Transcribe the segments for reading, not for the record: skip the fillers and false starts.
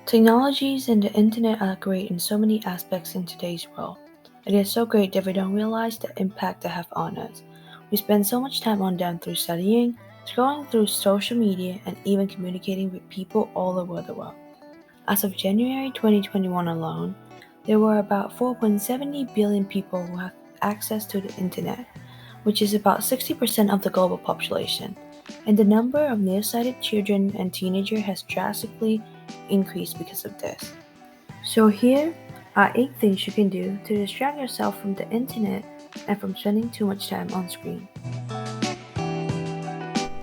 Technologies and the internet are great in so many aspects in today's world. It is so great that we don't realize the impact they have on us. We spend so much time on them through studying, scrolling through social media, and even communicating with people all over the world. As of January 2021 alone, there were about 4.70 billion people who have access to the internet, which is about 60% of the global population, and the number of nearsighted children and teenagers has drastically increased because of this. So here are 8 things you can do to distract yourself from the internet and from spending too much time on screen.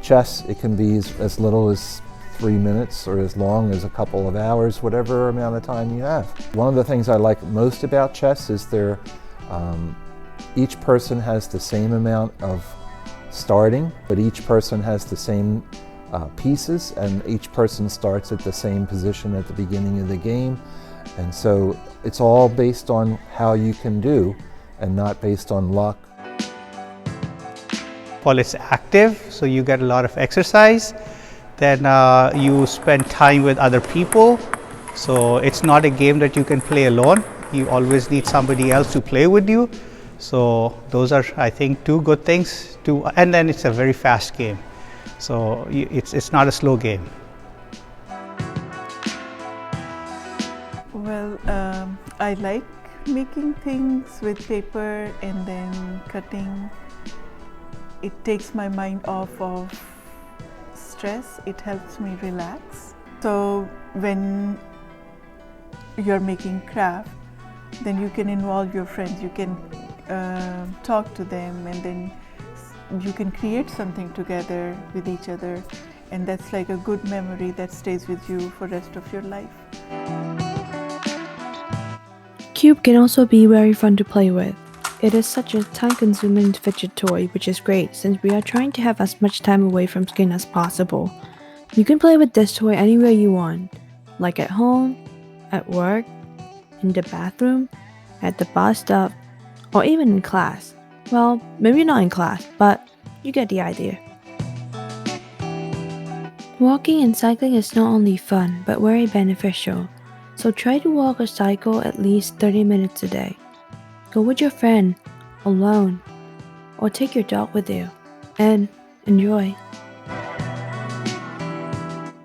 Chess, it can be as little as 3 minutes or as long as a couple of hours, whatever amount of time you have. One of the things I like most about chess is each person has the same amount of starting, but each person has the same pieces, and each person starts at the same position at the beginning of the game. And so it's all based on how you can do and not based on luck. While it's active, so you get a lot of exercise. Then you spend time with other people. So it's not a game that you can play alone. You always need somebody else to play with you. So those are, I think, two good things. And then it's a very fast game. So it's not a slow game. Well, I like making things with paper and then cutting. It takes my mind off of stress. It helps me relax. So when you're making craft, then you can involve your friends. You can talk to them, and then you can create something together with each other, and that's like a good memory that stays with you for the rest of your life. Cube can also be very fun to play with. It is such a time-consuming fidget toy, which is great since we are trying to have as much time away from screen as possible. You can play with this toy anywhere you want, like at home, at work, in the bathroom, at the bus stop, or even in class. Well, maybe not in class, but you get the idea. Walking and cycling is not only fun, but very beneficial. So try to walk or cycle at least 30 minutes a day. Go with your friend, alone, or take your dog with you, and enjoy.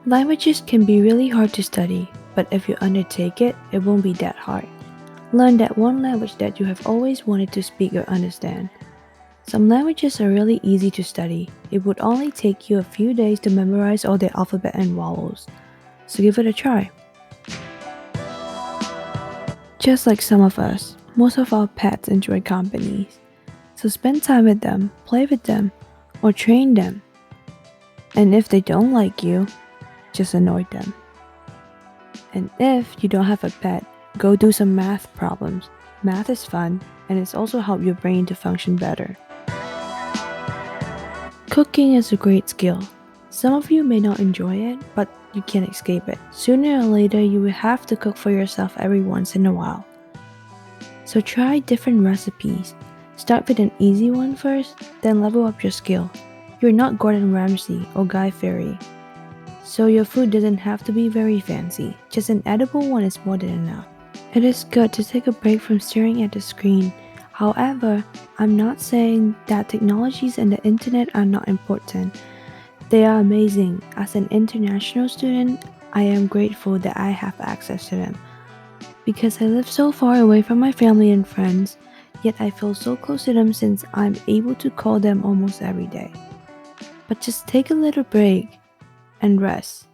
Languages can be really hard to study, but if you undertake it, it won't be that hard. Learn that one language that you have always wanted to speak or understand. Some languages are really easy to study. It would only take you a few days to memorize all the alphabet and vowels. So give it a try. Just like some of us, most of our pets enjoy companies. So spend time with them, play with them, or train them. And if they don't like you, just annoy them. And if you don't have a pet, go do some math problems. Math is fun, and it's also help your brain to function better. Cooking is a great skill. Some of you may not enjoy it, but you can't escape it. Sooner or later, you will have to cook for yourself every once in a while. So try different recipes. Start with an easy one first, then level up your skill. You're not Gordon Ramsay or Guy Fieri, so your food doesn't have to be very fancy. Just an edible one is more than enough. It is good to take a break from staring at the screen. However, I'm not saying that technologies and the internet are not important. They are amazing. As an international student, I am grateful that I have access to them. Because I live so far away from my family and friends, yet I feel so close to them since I'm able to call them almost every day. But just take a little break and rest.